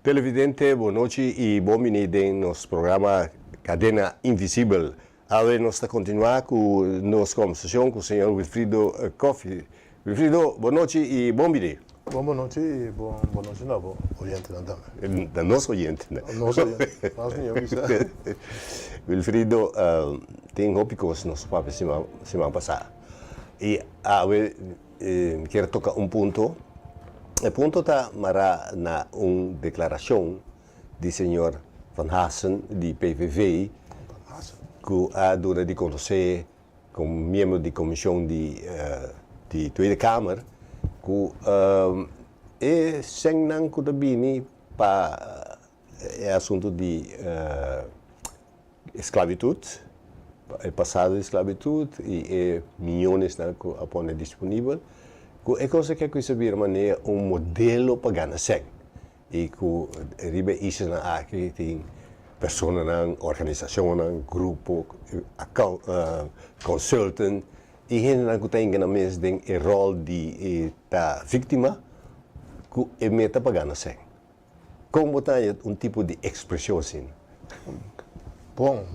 Televidente, boa noite e bom menino em nosso programa Cadena Invisível. Agora nós estamos continuar com nossa conversação com o senhor Wilfrido Kofi. Wilfrido, boa noite e bom menino. Boa noite e boa noite na oriente também. Da nosso oriente, né? Nosso oriente. Wilfrido, tem tópicos no nosso papo semana passada. E agora quero tocar ponto. O ponto está na uma declaração do senhor Van Hassen, de PVV, que a dura de conhecer como membro da comissão de Tweede Kamer, que é sem não que também para o assunto de esclavitud, o passado de esclavitud e milhões que apone disponível. É coisa que eu saber maneira modelo para ganhar sem e que ribe isso na aqui tem pessoas na organização na grupo consultant e gente que tem na mesa tem o rol de da vítima que é meta para ganhar sem. Como tem tipo de expressão assim? Bom,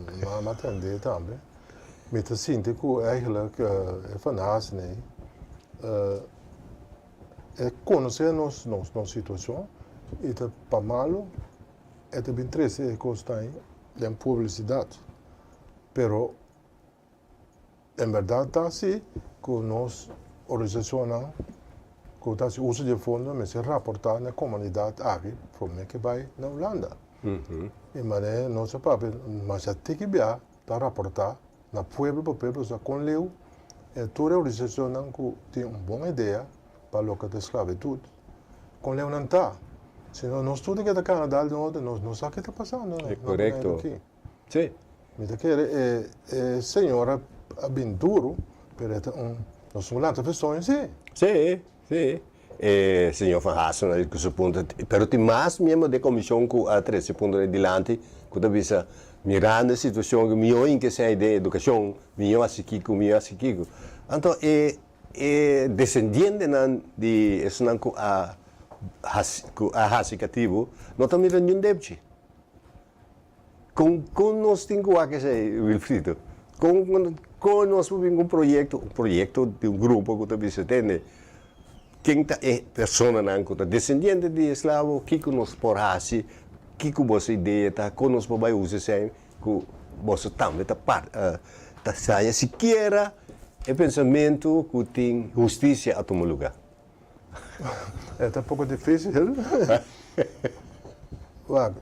mas também também. Meta sinto que eigenlijk Van Hassen conhecer nossa situação e para malo é também interesse que está em publicidade, pero em verdade está assim que nós organização que está se usa de fundo mas se reportar na comunidade aqui como que vai na Holanda e mané nosso papel mas até que bia para reportar na pueblo para pueblo já com leu é toda organização que tem uma boa ideia para local de esclavitud. Com Leo não está. Se nós tudo que está Canadá, nós não sabemos o que está passando. É correto. Sim. Mas é senhora bem duro, mas nós somos lá pessoas, sim. Sim, sim. Senhor Van Hassen, que suponho, mas tem mais membros da comissão que a 13 pontos adiante, que talvez mirando a situação que melhor em que sai de educação, melhor assim que melhor assim que. Então descendente de a raciativo não também tem nenhum débito com nós temos que ser Wilfrido com nós temos um projeto de um grupo que também se tem quem é pessoa que é descendente de escravo que nós por raci que você ideia tá com nós para usar sem que você também está saia sequer é pensamento que tem justiça a tomar lugar. É um pouco difícil. A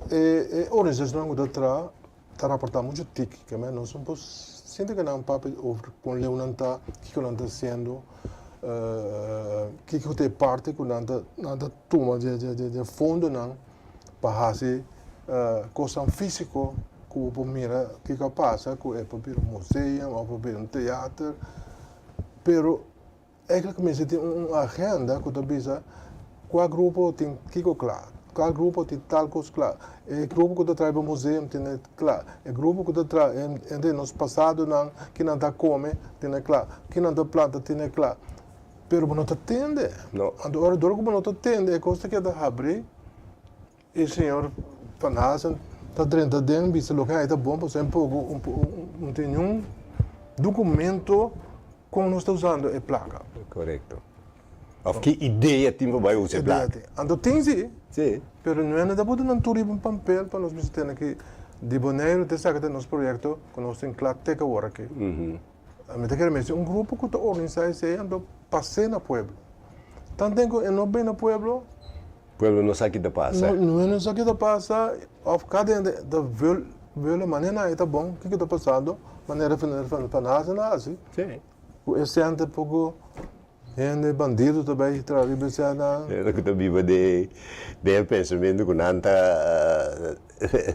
organização que está reportando muito tique, que nós somos sinto que não papel com Leo não está, que não está sendo, que tem parte que não está toma de fundo não para fazer coisa física que o mira que passa, que é para ir um museu, ou para ir um teatro. Pero é que começa a ter uma agenda que talvez qual grupo tem que claro, qual grupo tem tal coisa claro, é grupo que traz para o museu tem claro, é grupo que traz em nos passado não que não está come tem claro, que não está planta tem claro, pero não está tende, não, agora dor que não está tende é coisa que está abrir e senhor Van Hassen está dentro dentro bisa local está bom para ser não tem nenhum documento como nós estamos usando é placa. Correto. Of que ideia tem para usar placa? Então tem sim. Sim. Mas não é nada para não turir um papel para nós ter que de boneiro de sacar nosso projeto que nós temos claro que agora aqui. A mim quer dizer um grupo que está organizado isso ando passei na pueblo. Tanto que não bem no pueblo. Pueblo não sabe o que passa. Não sabe o que passa. Of cada da viola maneira está bom. O que está passando? Maneira para nós assim. Sim. Esse ano pouco gente bandido também trabalha bem na. É que também de pensamento que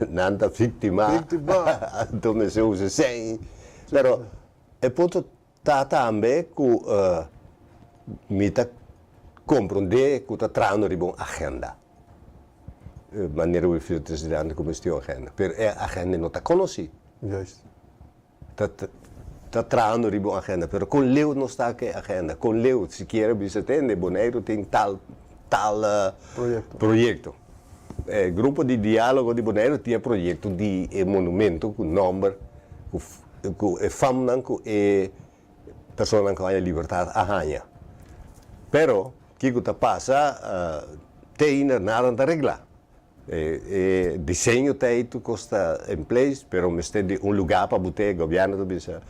nanta vítima. Então me se usa sem. Pero é ponto tá também que me tá compreender que tá trazendo uma agenda. Maneira o filho presidente como está a agenda. Pero a agenda não está conhecida. Justo. Está trazendo uma agenda, mas com Leo não está aqui a agenda. Com Leo, se quer, você tem, Boneiro tem tal projeto. grupo de diálogo de Bonaire tinha projeto de monumento com nome, com fama, com pessoas que têm liberdade a ganhar. Pero, que passa, tem nada a arreglar. Desenho tem tu custa em place, pero me tem de lugar para botar governo do bisa.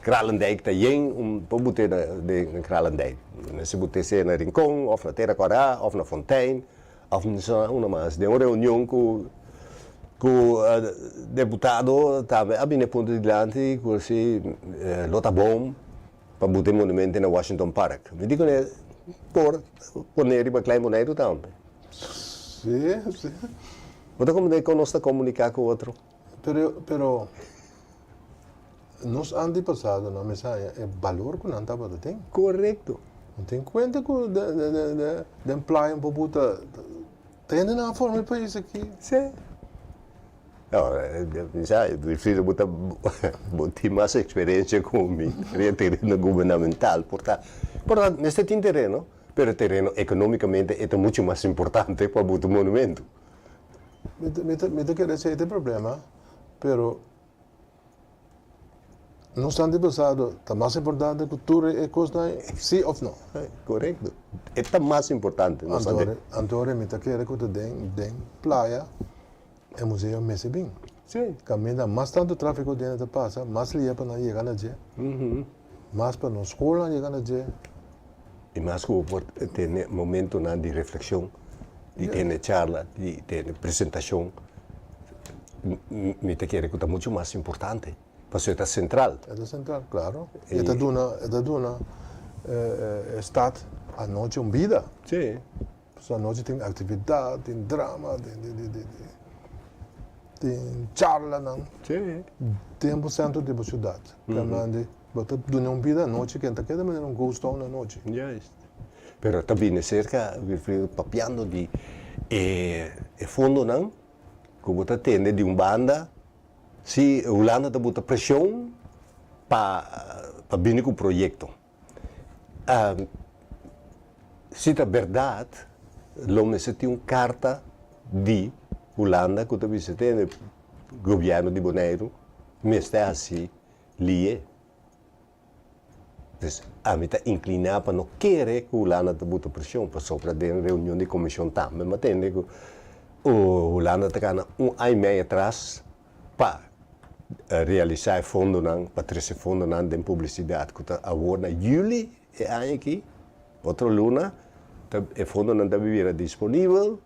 Kralendijk tem para botar de Kralendijk. Se botar se na Rincon, ou na Terracorá, ou na Fontaine, ou uma mais de uma reunião com deputado também a bem ponto de lante com se lota bom para botar monumento na Washington Park. Me digo né por poner para klein Bonaire também. Sim, sim. Mas como de conosco comunicar com o outro? Pero nos antepassados na mensagem é valor que não estava tem. Correto. Não tem conta que de employ um pouco tem na forma do país aqui. Sim. Eu preciso botar mais experiência com o terreno governamental, portanto, neste terreno, pero o terreno economicamente é muito mais importante para o monumento. Me quer dizer este problema, pero nos antepassados está mais importante que tudo é coisa sim ou não. Correto. É mais importante. Agora me quer que tem praia é museu mesmo bem. Sim. Caminha mais tanto tráfego dentro da passa, mais lia para não chegar na dia, mais para não escola chegar na dia. E mais que ter momento de reflexão, de ter charla, de ter apresentação, me quer que é muito mais importante. Para ser central. É central, claro. É da dona estado a noite vida. Sim. A noite tem atividade, tem drama, tem charla, não. Sim. Tempo centro de cidade. Também bota dona vida à noite que ainda queda maneira gosto na noite. Juist. Pero também cerca papiando de fundo não, como está tendo de banda. Se o Holanda está botando pressão para vir com o projeto. Se é verdade, se tem uma carta de Holanda que você tem no governo de Bonaire, mas está assim, lie. Então, a mim está inclinado para não querer que o Holanda está botando pressão, para só para ter reunião de comissão também, mas tem que o Holanda está um ano e meio atrás para realizar fundo para trazer fundo de publicidade que está agora em julho aqui outra luna o fundo não está disponível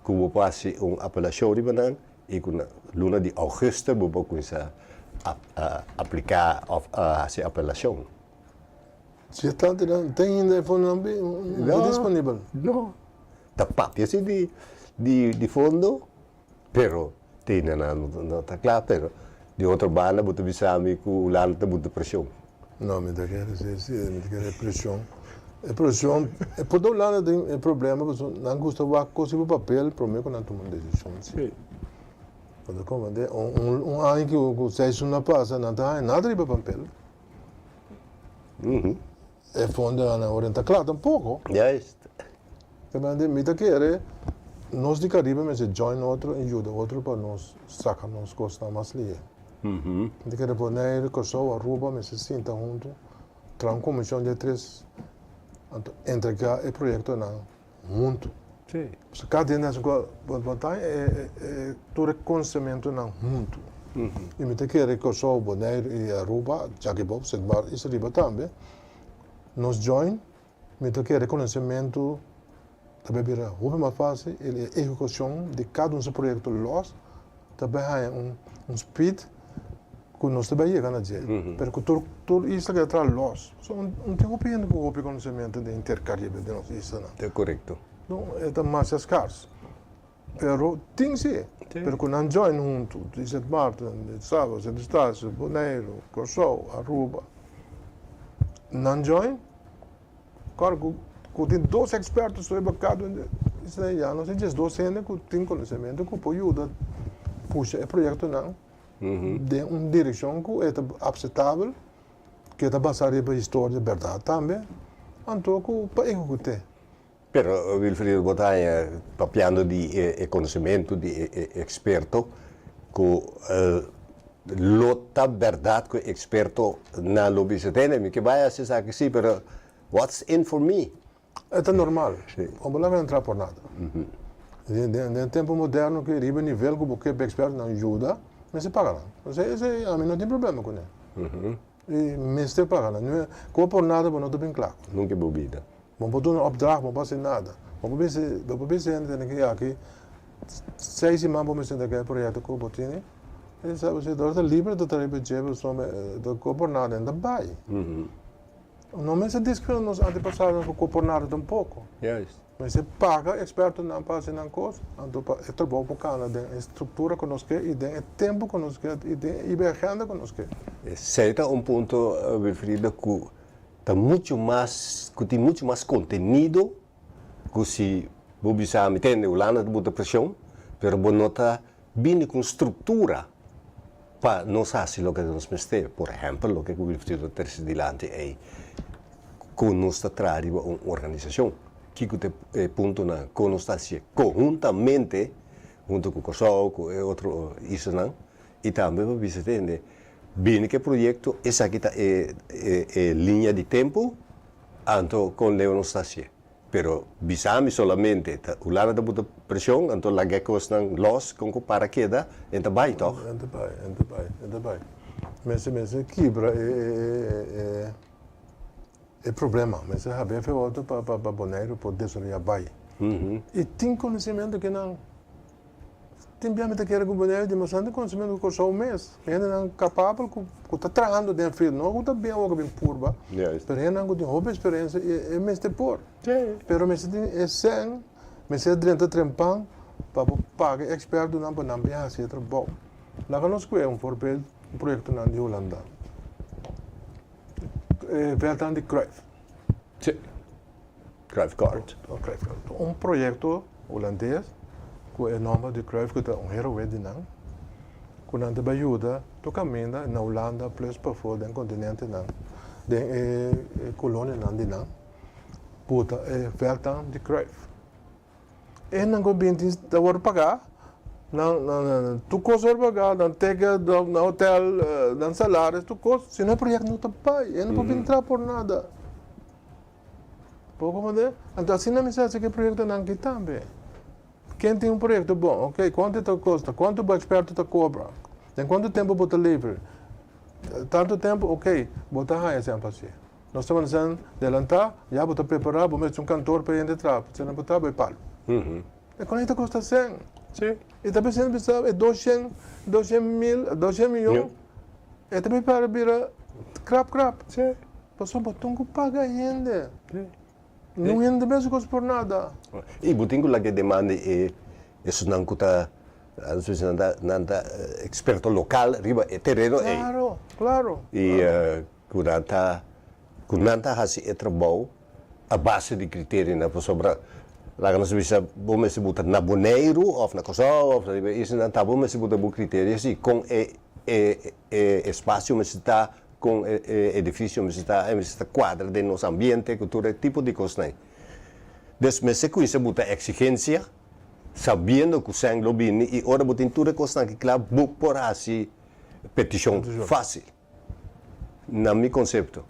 que vou passar uma apelação de banana e com luna de agosto vou começar a aplicar essa apelação. Se está tem ainda fundo não disponível. Não. Está papel de fundo, pero tem não está claro, pero de outra banda, você avisar que o Holanda está muito pressão. Não, me quer dizer, me quer pressão. A pressão, por do lado tem problema, porque não gosta de coisa no papel, para mim, que não toma decisão. Sim. Quando comandei, ano que o sexo não passa, não tem nada de papel. É fundo na orienta claro, um pouco. Juist. Comandei, me quer, nós de Caribe, mas join outro, ajuda outro para nós sacar nos costas mais livre. De que Bonaire, Corsou, Aruba, me se sinta junto, tra uma comissão de três, entregar o projeto junto. Sim. Se cada dia nessa coisa, todo conhecimento junto. E me tem que Corsou, Bonaire e Aruba, Jaquibob, Sedbar, isso riba também. Nós join, me tem que conhecimento, também vira mais fácil, a execução de cada um projeto los, também há speed, que nós também chegamos a dizer. Porque tudo isso que traz los. Não tem opinião com o conhecimento de intercaribe de nós isso não. É correto. Não é mais escasso. Pero tem sim. Porque não join junto, de Sint Maarten, de Savas, de Estácio, Bonaire, Corsou, Aruba. Não join, claro que tem dois expertos sobre cada isso aí, não sei se docentes que têm conhecimento que pode ajudar puxa o projeto não. De uma direção que é aceitável, que é baseada na história de verdade também, então que para executar. Pero Wilfrido Botagna, papiando di conhecimento, di esperto, com lota verdade com experto na lobby se tem, que vai assim que sim, pero what's in for me? É normal. Sim. Vamos lá entrar por nada. No tempo moderno, que riba nível que você é experto não ajuda, mas se paga lá. A mim não tem problema com ele. E mas se paga lá. Como por nada, não estou bem claro. Nunca bebida. Vamos botar um opdracht, não passa nada. Vamos ver se aqui 6 semanas vamos ter aquele projeto que eu botei. E sabe, se dá livre de trabalhar de por nada ainda vai. Não me se diz que nos antepassados não por nada tampouco. Yes. Mas se paga, experto não passa na coisa, então é trabalho por causa da estrutura que nós quer, e do tempo que nós quer, e da agenda que nós quer. Certo, ponto, Wilfrido, que tem muito mais conteúdo que se você entende o lado de muita pressão, mas você não está bem com estrutura para nós fazer o que nós precisamos. Por exemplo, o que o Wilfrido terceiro dilante é que nós trabalhamos uma organização que é ponto na que nós estamos conjuntamente, junto com o COSOL, com outro isso não, e também você entende bem que o projeto essa aqui é linha de tempo, então com Leo não está assim. Pero bisami solamente o lado da muita pressão, então lá que costam los com o paraquedas, então vai toch? Ainda vai. Mas quebra é problema, mas a bem foi outro para boneiro por desenvolver vai. E tem conhecimento que não tem bem que era boneiro de mas tem conhecimento que só um mês, ainda não capaz que está trabalhando dentro frio, não está bem ou bem purba. Pero ainda não tem outra experiência e mês de por. Pero mas tem é sem, mas é dentro de trempão para pagar experto não para não bem assim trabalho. Lá que nós conhecemos um projeto na Holanda. Verdan de Cruyff. Sim. Cruyff Card. Um projeto holandês que é nome de Cruyff, que é um herói de não. Que não te ajuda a caminhar na Holanda, plus para fora do continente não. De colônia não de não. Puta, é Verdan de Cruyff. E não governo da hora pagar. Não, tu coisa pagar, não tem que no hotel, não salários, tu coisa, se não é projeto não está pai, eu não pode entrar por nada. Pouco mais, então assim não me sabe que projeto não aqui também. Quem tem um projeto bom, ok, quanto te custa, quanto o experto te cobra, em quanto tempo você livre, tanto tempo, ok, você vai sempre assim. Nós estamos dizendo, adelantar, já você preparar, você meter um cantor para ir entrar, você não pode ir para e quando isso custa 100. Sim. E também se pensar é 200 milhões. E também para virar crap. Sim. Passou botão que paga ainda. Não ainda mesmo coisa por nada. E botinho lá que demanda é isso não custa, às vezes não dá experto local, riba é terreno Claro. E quando está fazendo trabalho a base de critérios na pessoa. Lá nós vamos se botar na boneiro ou na COSOL, ou isso não está bom, mas se botar bom critério assim, com espaço, mas está com edifício, mas está quadra de nosso ambiente, cultura, tipo de coisa né. Mas se com isso botar exigência, sabendo que o sangue lo bine e ora botar tudo coisa que claro, por assim petição fácil, na meu conceito.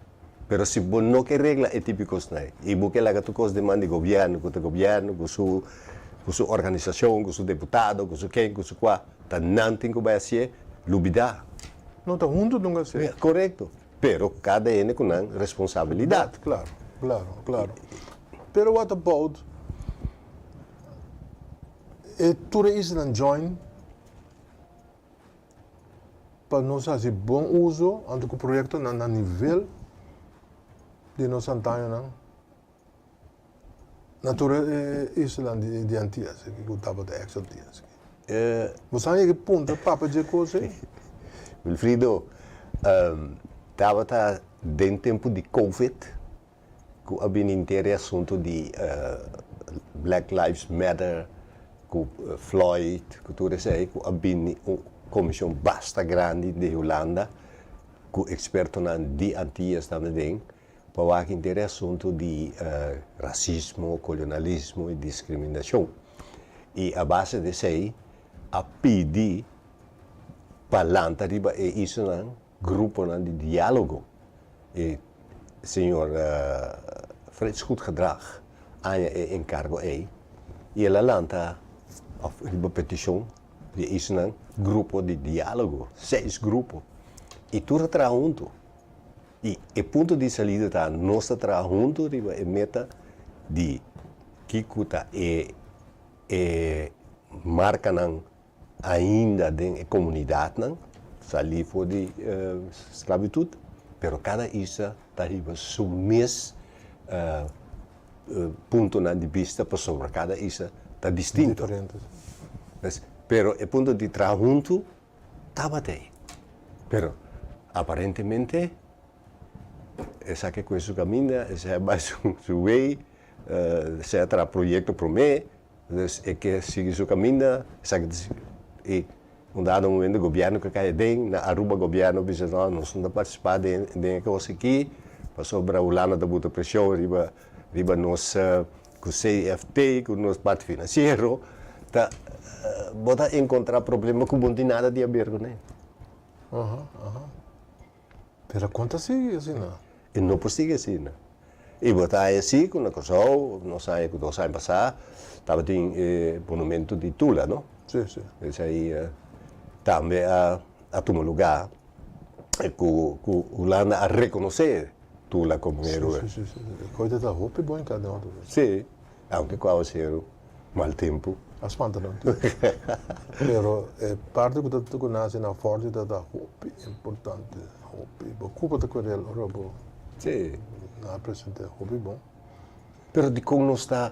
Pero se você não quer regra é típico né? E você lá que coisa demanda do governo, com sua organização, com seu deputado, com seu quem, com seu qual, tá não tem que vai ser lubida. Não está junto nunca ser. Correto. Pero cada um com uma responsabilidade. Claro. Pero what about tudo isso não join para nós fazer bom uso antes que o projeto na nível de nós Antônio não. Natura isso lá de antigas que eu estava de exotias. Você sabe que ponto papa de coisa? Wilfrido, estava dentro tempo de Covid, que havia inteiro assunto de Black Lives Matter, com Floyd, que tudo isso aí, que havia uma comissão bastante grande de Holanda, com expertos de antigas também. para que interesse assunto de racismo, colonialismo e discriminação. E a base de sei, a pedir para lançar isso um grupo de diálogo. E senhor Frits Goed Gedrag, é encargo aí, e ela lança a petição de isso um grupo de diálogo, 6 grupos, e tudo está junto. E o ponto de saída está nós está junto, a meta de que marca ainda da comunidade, sair fora de esclavitud, pero cada isa está seu mesmo ponto de vista para sobre cada isa está distinto. Pero o ponto de trabalhar junto estava aí. Pero aparentemente essa que com seu caminho, esse é mais seu way, esse é o projeto para mim, é que sigue seu caminho, e um dado momento o governo que cai bem, na Aruba o governo diz não, nós não participar de coisa aqui, para sobre a Holanda da muita pressão, riba nós com o CFT, com o nosso parte financeiro, tá, bota encontrar problema com não tem nada de aberto, né? Pero acontece assim, não? E não pode assim, né? E botar assim, com a coisa, não sei, com 2 anos passados, estava tem monumento de Tula, não? Sim, sim. Isso aí também a tomar lugar com o Holanda a reconhecer Tula como herói. Sim. Coisa da roupa é bom em cada um. Sim, aunque quase ser mal tempo. As pantalões. Pero parte do que nasce na forte da roupa é importante. Roupa, a culpa da Coreia, roupa. Sim. Na presente roupa é bom. Pero de como nós está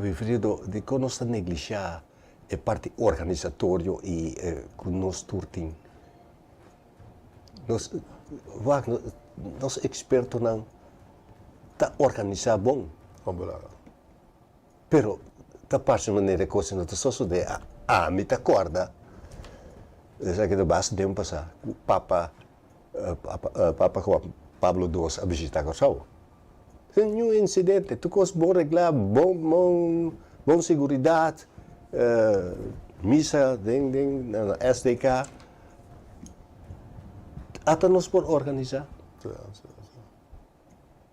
Wilfredo, de como nós está negligenciar a parte organizatória e com nós turtim. Nós expertos não tá organizar bom. Pero tá parte maneira coisa não tá só de me tá acorda. Essa que do basta tempo passar. Papa Juan Pablo II a visitar o show. Nenhum incidente, tu cos bom reglar, bom segurança, missa na SDK, até nós por organizar.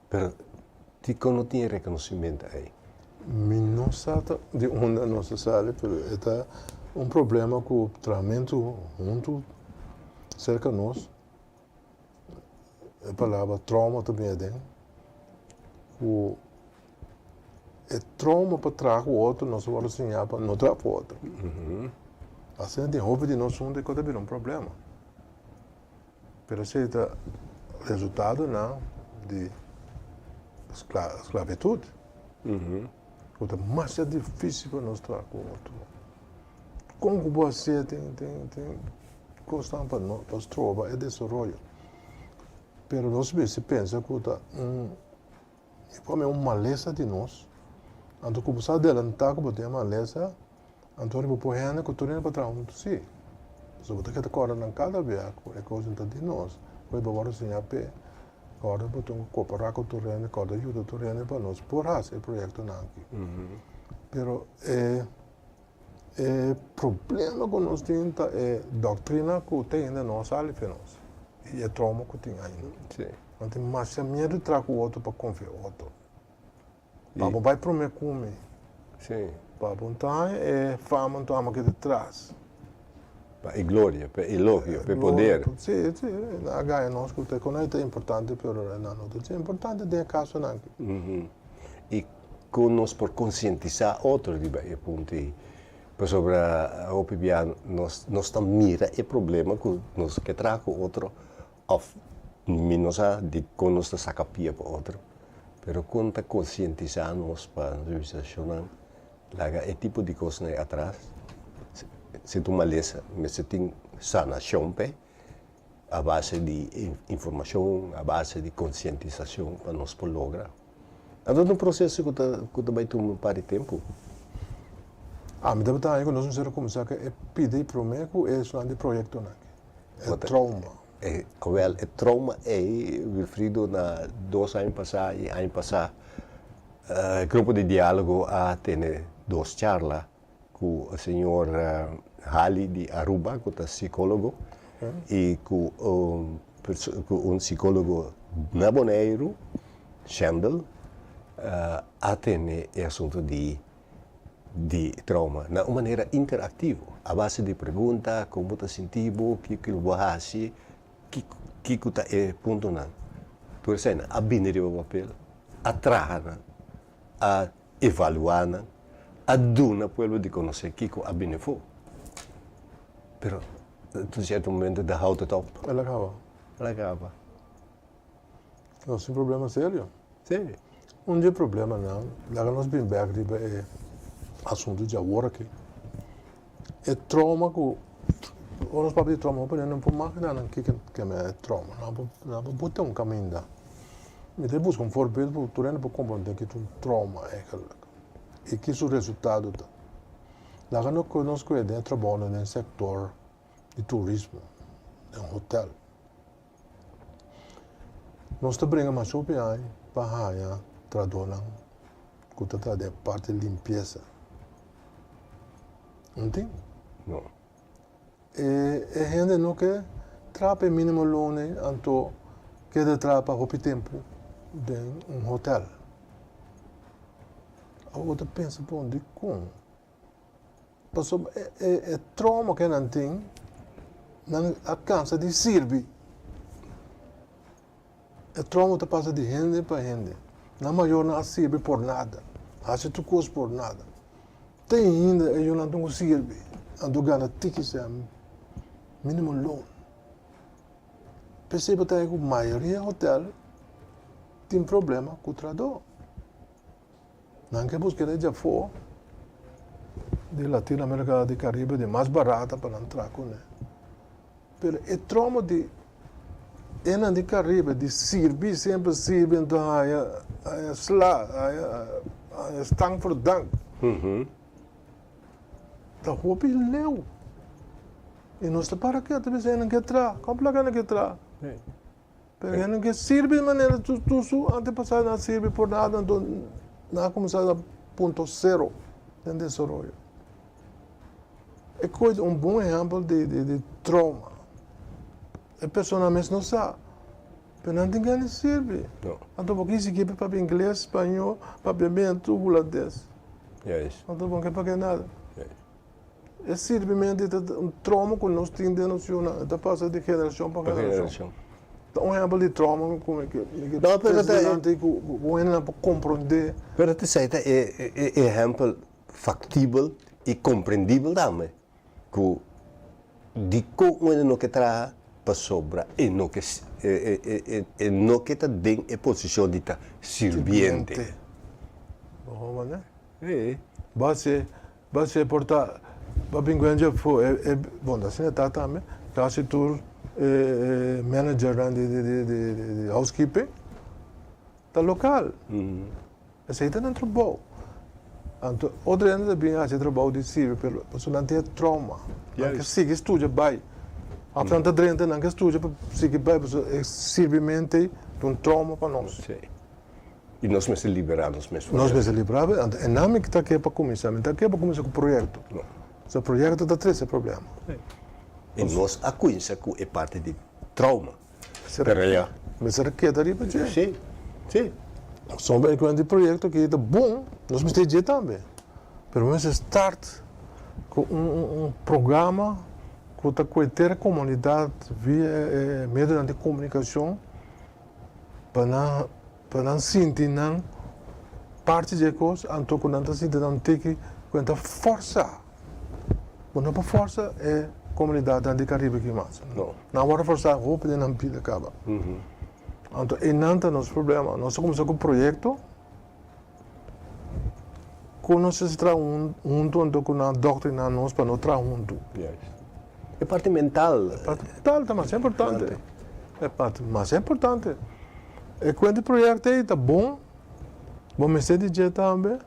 Pero tico não tinha reconhecimento aí. Não sabe de onde nós sabe, mas é problema com o tratamento junto cerca de nós. A palavra trauma também é dentro. Trauma para trazer o outro, nós vamos ensinar para não trazer o outro. Assim, tem roupa de nós juntos que também é problema. Mas se é resultado não de esclavitude, é mais difícil para nós trazer o outro. Como você tem constante para nós trovar é desenvolvimento. Mas nós vezes pensa que é uma maleza de nós. Então, como se adelantar que tem uma maleza, então eu vou pôr a que estou indo para trás, sim. Se você quer agora não cada vez é coisa de nós. Eu vou agora sim a pé. Agora eu vou cooperar com o terreno, agora ajuda o terreno para nós por esse projeto não aqui. Mas o problema que nós temos é doutrina que tem ainda não sabe para nós. E é trauma que tem ainda. Sim. Não tem mais medo de trazer o outro para confiar o outro. Papo vai para o comer. Sim. Papo então é fama então que de trás. Para glória, para elogio, para poder. Sim. A gaia nós que é importante, mas não é importante de caso não. E com nós por conscientizar outros de bem ponto sobre a opinião nós também mira o problema que nós que traz o outro of menos de com nós saca pia para outro. Pero quando conscientizar nós para a civilização laga é tipo de coisa né atrás se tu maleza mas se tem sanação pe a base de informação a base de conscientização para nós por lograr. Então um processo que vai tomar para tempo. Mas deve estar aí que nós não começar a pedir para o médico é só de projeto não. É trauma. Wel, het trauma Wilfrido, na 2 anos passados e ano passado, grupo de diálogo a ter 2 charlas com o senhor Hali de Aruba, que é psicólogo, e com um psicólogo naboneiro, Shandel, a ter o assunto de trauma, de uma maneira interativa, a base de perguntas, como está sentindo, o que vai fazer, o que está ponto não. Por isso, a binir o papel, a trabalhar, a evaluar, a dar pueblo de conhecer o que a binir foi. Pero, em certo momento, da houdt het op. Ela acaba. Ela acaba. Não, é um problema sério. Sim. Não tem problema, não. Lá nós bem back é assunto de agora aqui. É trauma que nós papel de trauma, não por máquina não que é trauma, não por botar um caminho da. Me tem buscar um forbedo por turno por compreender que um trauma é e que isso resultado da. Lá nós conhecemos trabalho no setor de turismo, em hotel. Nós também mais sobre aí para traduzir que está de parte de limpeza. Não tem? Não. E gente não quer trabalhar mínimo lone, então quer trabalhar pouco tempo em hotel. A outra pensa, pô, de como? Passou é trauma que não tem, não alcança de servir. É trauma que passa de gente para gente. Na maior não serve por nada, acha tu coisa por nada. Tem ainda eu não tenho serve, ando ganha tickets mínimo loan. Perceba que a maioria hotel tem problema com o tradutor. Não quer buscar já for de Latinoamérica, de Caribe, de mais barata para entrar com ele. Mas é trauma de ena de Caribe, de servir sempre servir, então a slá, a stang for dank. Da hoop je leeuw. E nós para que talvez não quer tra, complexa não quer tra. Porque não quer servir de maneira tu antepassado não serve por nada, então não começar a ponto zero de desenvolvimento. É coisa bom exemplo de trauma. A pessoa mesmo não sabe, mas não tem que servir. Então porque se quer para inglês, espanhol, para beber tudo holandês. Então porque para nada. É simplesmente um trauma que nós temos de noção, da passa de geração para geração. Então, é exemplo de trauma como é que não para compreender. Mas te sei é exemplo factível e compreendível também, que de como não que traz para sobra e não que está em posição de estar serviente. Bom, né? Base portar Babinguanja foi bom, assim está também. Classe tour manager de housekeeping, tá local. Aceita não trabalho. Então, outra ainda bem a trabalho de servir, pelo pessoal não tem trauma. Não que siga estuda bem. A planta drenta não que estuda para seguir bem, é servimento de um trauma para nós. E nós mesmos liberamos mesmo. Nós mesmos liberamos. É não que está aqui para começar, está aqui para começar com o projeto. O projeto está três problema. E nós a conhecemos que é parte de trauma. Mas será que é daí para dizer? Sim, sim. São bem que projeto que é bom, nós me dizer também. Mas start com programa que está conectando a comunidade via meio de comunicação para não sentir parte de coisas, então quando não sentir não tem que força. Quando não força é comunidade de Caribe que mais. Não hora forçar roupa de não pida acaba. Então e não tem nosso problema. Nós começamos com o projeto. Quando nós estamos junto com a doutrina nós para não trabalhar junto. É parte mental. É parte mental é mais importante. É parte mais importante. E quando o projeto está bom, vamos dizer também.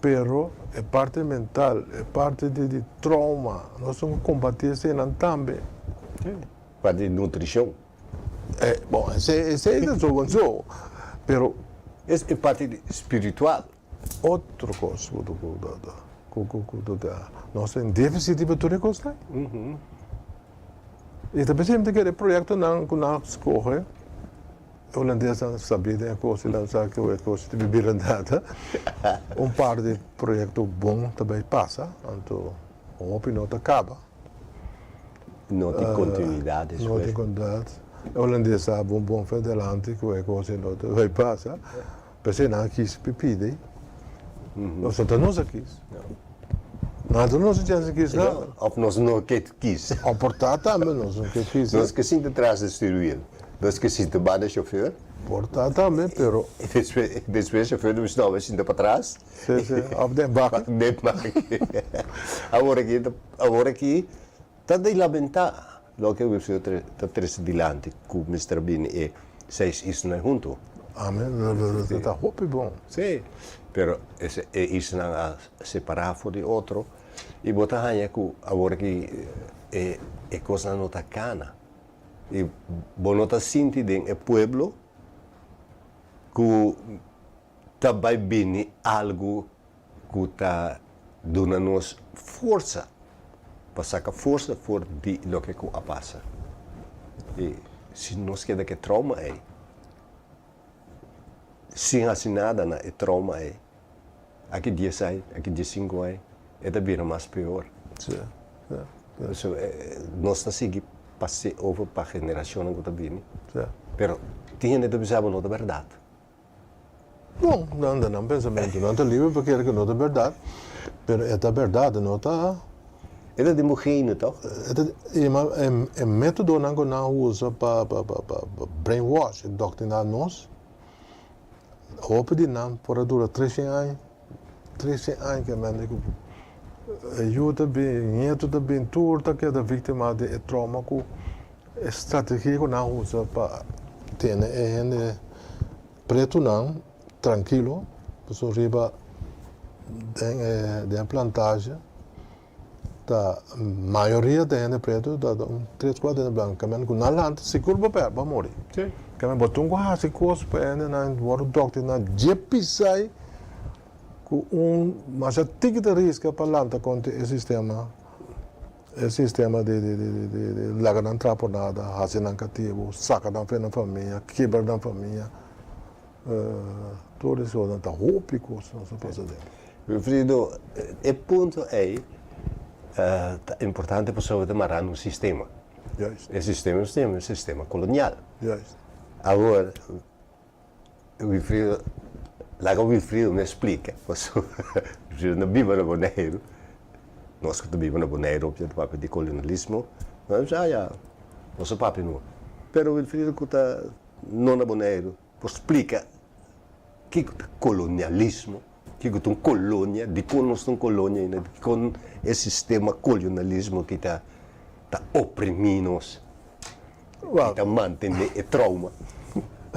Pero é parte mental, é parte de trauma. Nós temos que combater isso também. Parte de nutrição. Bom, esse é o seu, pero É parte espiritual. outra coisa, nós temos déficit de tudo coisa. E também sempre que o projeto não escorre, o holandês não sabia que a coisa não sabe que a coisa de beber nada. Par de projetos bons também passa, então a opinião acaba. Não tem continuidade. Não tem continuidade. O holandês sabe bom adelante que a coisa não vai passar. Pensei não quis pedir. Nós não quis. Nada não se tinha quis não. Of nós não quis. Ao portar também nós não quis. Nós esquecemos de trás do steering. Nós esquecemos de baixo do chauffeur. Portar também, pero Depois o chauffeur não estava assim para trás. Op den bak. Agora aqui, está de lamentar. Lo que eu está três dilante com o Mr. Bean e seis isso não é junto. Amém. Está hope bom. Sim. Pero isso não é separar de outro. E botar aí que agora que é coisa não está cana. E bom não está sentindo é pueblo que também bem algo que está dando-nos força. Para sacar força por de lo que passa. E se nós queda que trauma é, sem assim nada na é trauma é, aqui 10 aí, aqui 5 aí, é também mais pior. Sim. So, nós não seguimos passar over para a geração que está vindo. Pero tinha de pensar não é verdade. Bom, não pensamento, não está livre porque é que não é verdade. Pero é a verdade, não está. É de morrer, toch? É método que não usa para brainwash, doutrinar nós. Hoop die naam voor het door 13 anos que men ajuda bem, nieto bem tudo que a vítima de trauma com estratégia que não usa para ter preto não tranquilo, pessoa riba de plantagem. A maioria de preto da 3-4 de branco, mas com na lanta seguro para morrer. Sim. Que me botou quase coisa para na o doctor na jepisai com mas a tique de risco para lanta com o sistema de lagar na traponada, fazer na cativo, saca na frente da família, quebra da família, tudo isso não tá roupico, não se passa dentro. Meu filho, o ponto é importante para saber demarrar no sistema. Juist. O sistema é um sistema colonial. Juist. Agora, o Wilfrido me explica. O Wilfrido não vive no Bonaire. Nós que vivemos no Bonaire, o papel de colonialismo, nós já, nosso papel não. Mas o Wilfrido que está não no Bonaire, explica que é colonialismo, que é uma colônia, de como nós somos colônia, com esse sistema colonialismo que está oprimindo nós, que está mantendo o trauma.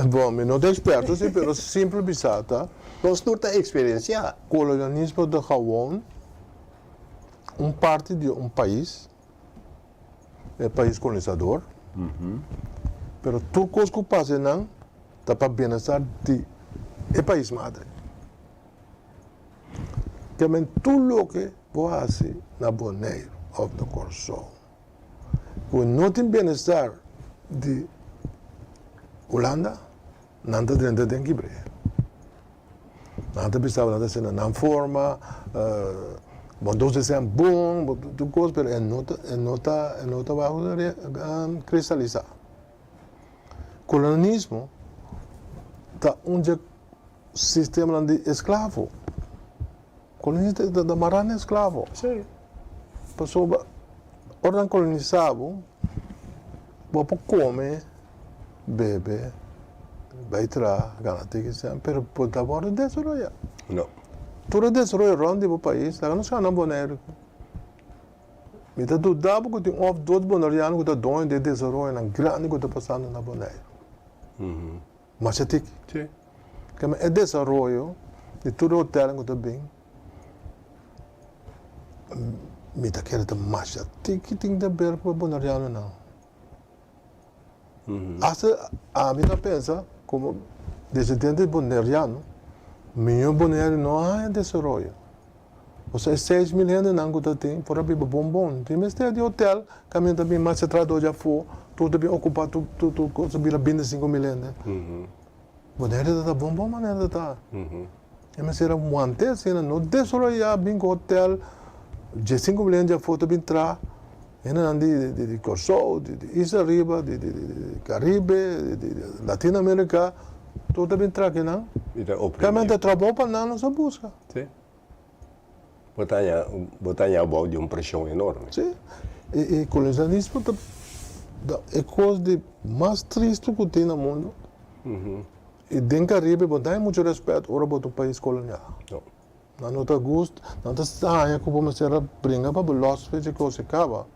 Bom, eu não sou experto, sim, mas sempre bisata. Nós não temos experiência. Colonialismo de Gabon, parte de país, é país colonizador, mas tudo coisa que passa não está para bem-estar de país madre. Que men tudo que você na Bonaire of the Corso, quando não tem bem-estar de Holanda, não está dentro de Guibre. Não está pensando nada assim, não forma, bom, doce são bom, tudo coisa, mas não vai cristalizar. Colonialismo está sistema de escravo. Colonista da marana escravo. Sim. Pessoa, ordem colonizado, vou comer, beber, vai entrar, ganhar que seja, mas pode agora desenvolver. Não. Tudo desenvolver onde o país, lá não se chama Bonaire. Me dá dúvida porque tem dois bonaireanos que estão doendo de desenvolver na grande que está passando na Bonaire. Mas é tique. Sim. Que é desenvolver de tudo o terreno que está bem. Me dá querendo mais tique tem de ver para bonaireano não. Hasta a mí pensa, como descendente boneriano, meu Bonaire não há desarrollo. Ou seja, 6 mil gente não tem, por exemplo, bombom. Tem mestre de hotel, caminho também, mas se trata já for, tudo bem ocupado, tudo coisa vira 25 mil gente. Bonaire está bombom, maneira está. E mas era um antes, não desarrollar bem o hotel, de 5 mil gente já foi também entrar. Ainda de Corso, de Isla Riba, de Caribe, de Latinoamérica, tudo bem entrar aqui, não? Realmente trabalho para nós não busca. Sim. Botanha ao de uma pressão enorme. Sim. E colonialismo é coisa mais triste que tem no mundo. E dentro do Caribe, botanha muito respeito, ora botar o país colonial. Não está gosto, não está saia que vamos ser brincar para los feitos que se acaba.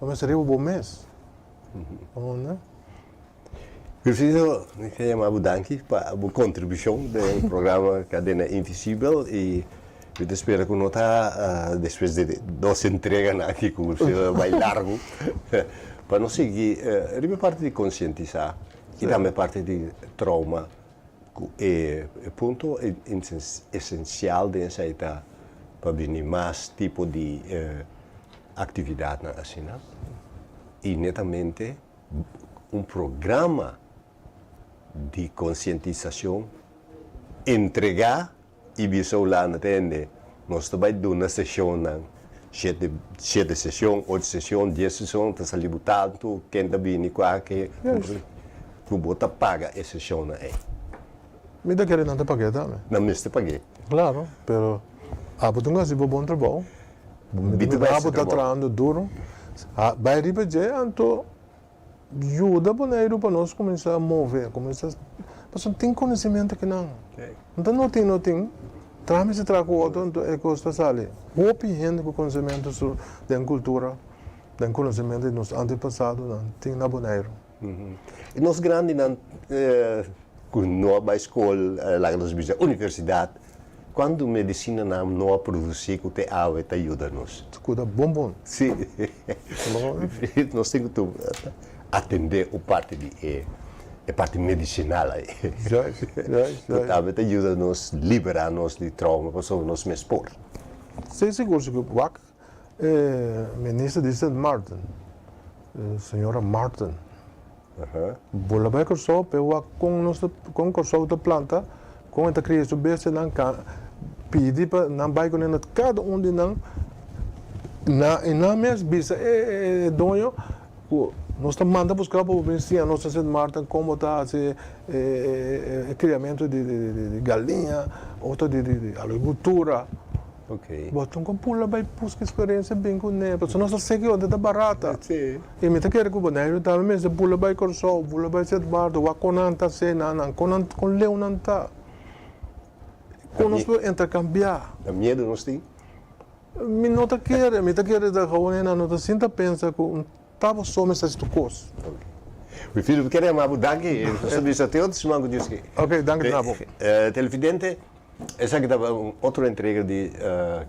Vamos ser o bom mês. Né? Preciso chamar Budanki para a contribuição do programa Cadena Invisível e eu espero que não está, depois de 2 entregas aqui, que o vai largo, para não seguir, a parte de conscientizar e também parte de trauma, é ponto essencial de aceitar para vir mais tipo de atividade assim, né? E netamente programa de conscientização entregar e visão lá na tenda. Nós também damos uma sessão, 7 sessões, 8 sessões, 10 sessões, está saindo tanto, quem está vindo que o bota paga essa sessão aí. Me dá querer não te paguei também. Não me está paguei. Claro, pero a botunga se bom trabalho. A botunga está trabalhando duro. Vai repetir, então ajuda para nós começar a mover, mas não tem conhecimento que não. Então não tem. Trame se traga outro, então é coisa ali. Houve gente com conhecimento da cultura, da conhecimento dos antepassados, não tem na Bonaire. E nós grandes, com nova escola, lá nas universidade, quando a medicina não produzir, que te ajuda-nos. Escuta, bom. Sim. Nós temos que atender a parte parte medicinal aí. Também ajuda-nos a liberar-nos de trauma, para nós mesmos expor. Sei seguro que o WAC ministro de St. Martin, senhora Martin, bola vai corso, pero com corso da planta, com esta criança besta não pede para não vai com cada de não na mesma bisa dono nós estamos mandando buscar para o Bencinha, nós St. Martin como está esse criamento de galinha, outro de agricultura. Ok. Botam com pula vai buscar experiência bem com ele, porque nós seguimos onde está barata. Sim. E me tá querendo que o boneco também mesmo pula vai corso, pula vai St. Martin, o aconanta se não, com leu não tá. Com nós intercambiar. Dá medo nós tem? Me não tá querendo da reunião, não tá sinta pensa que estava só essas coisas. Meu filho, quer mais danke, eu sou disso até outro semana que disse. Ok, danke nabo. Televidente, essa aqui estava outra entrega de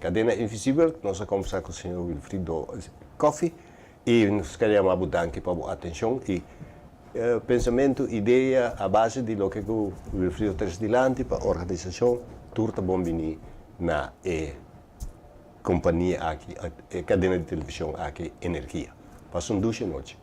Cadena Invisível, nós vamos conversar com o senhor Wilfrido Coffee e nós queremos mais danke para a atenção e pensamento, ideia, a base de lo que o Wilfrido traz dilante para a organização Turta Bombini na companhia aqui, cadena de televisão aqui, Energia. Passam 2 noites.